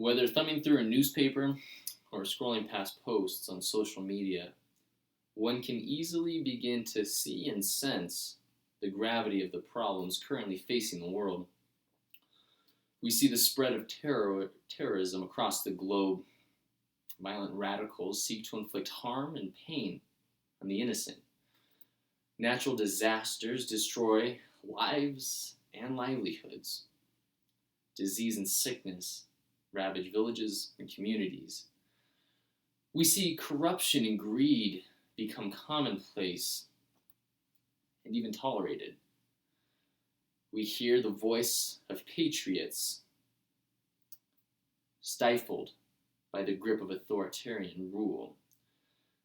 Whether thumbing through a newspaper or scrolling past posts on social media, one can easily begin to see and sense the gravity of the problems currently facing the world. We see the spread of terrorism across the globe. Violent radicals seek to inflict harm and pain on the innocent. Natural disasters destroy lives and livelihoods. Disease and sickness ravage villages and communities. We see corruption and greed become commonplace and even tolerated. We hear the voice of patriots stifled by the grip of authoritarian rule.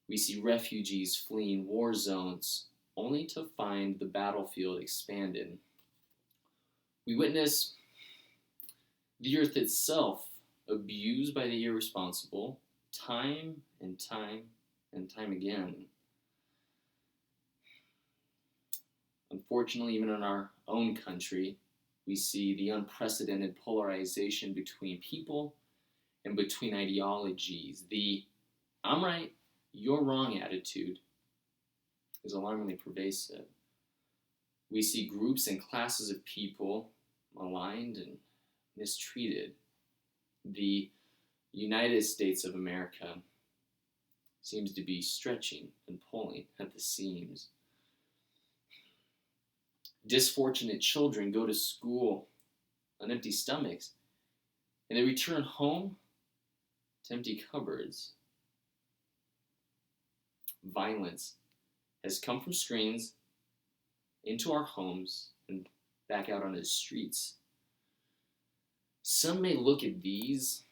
We see refugees fleeing war zones only to find the battlefield expanded. We witness the earth itself abused by the irresponsible time and time and time again. Unfortunately, even in our own country, we see the unprecedented polarization between people and between ideologies. The I'm right, you're wrong attitude is alarmingly pervasive. We see groups and classes of people maligned and mistreated. The United States of America seems to be stretching and pulling at the seams. Disfortunate children go to school on empty stomachs, and they return home to empty cupboards. Violence has come from screens into our homes and back out onto the streets. Some may look at these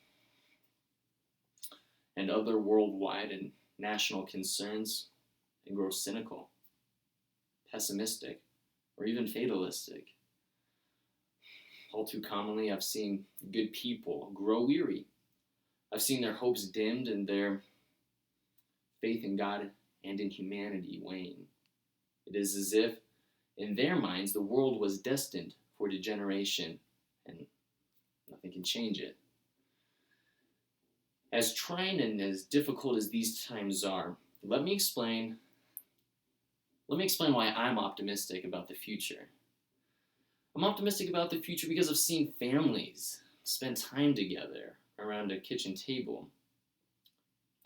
and other worldwide and national concerns and grow cynical, pessimistic, or even fatalistic. All too commonly, I've seen good people grow weary. I've seen their hopes dimmed and their faith in God and in humanity wane. It is as if, in their minds, the world was destined for degeneration and nothing can change it. As trying and as difficult as these times are, let me explain why I'm optimistic about the future. I'm optimistic about the future because I've seen families spend time together around a kitchen table.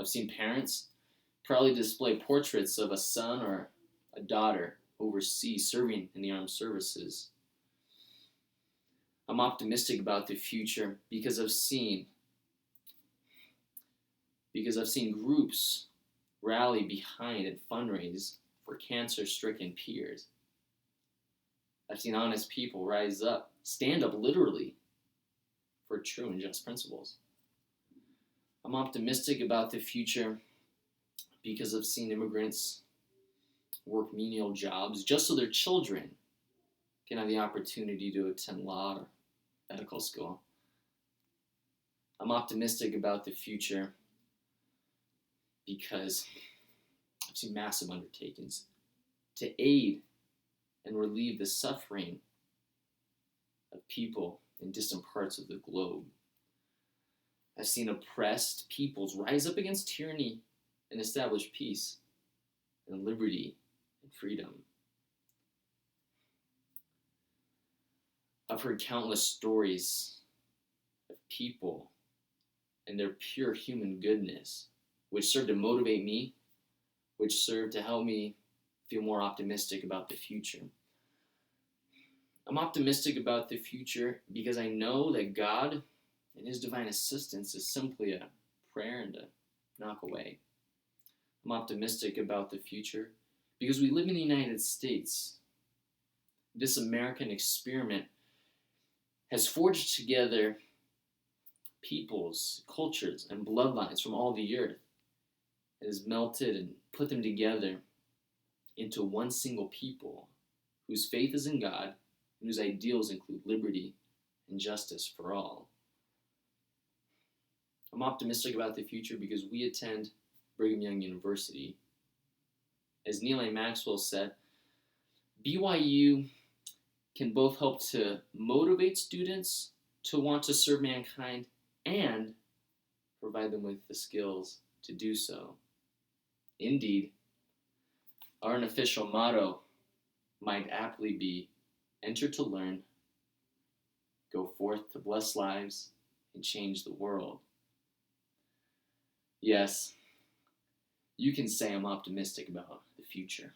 I've seen parents proudly display portraits of a son or a daughter overseas serving in the armed services. I'm optimistic about the future because I've seen groups rally behind and fundraise for cancer-stricken peers. I've seen honest people rise up, stand up literally for true and just principles. I'm optimistic about the future because I've seen immigrants work menial jobs just so their children can have the opportunity to attend law or medical school. I'm optimistic about the future because I've seen massive undertakings to aid and relieve the suffering of people in distant parts of the globe. I've seen oppressed peoples rise up against tyranny and establish peace and liberty and freedom. I've heard countless stories of people and their pure human goodness, which serve to motivate me, which serve to help me feel more optimistic about the future. I'm optimistic about the future because I know that God and His divine assistance is simply a prayer and a knock away. I'm optimistic about the future because we live in the United States. This American experiment has forged together peoples, cultures, and bloodlines from all the earth. It has melted and put them together into one single people whose faith is in God and whose ideals include liberty and justice for all. I'm optimistic about the future because we attend Brigham Young University. As Neal A. Maxwell said, BYU can both help to motivate students to want to serve mankind and provide them with the skills to do so. Indeed, our unofficial motto might aptly be enter to learn, go forth to bless lives, and change the world. Yes, you can say I'm optimistic about the future.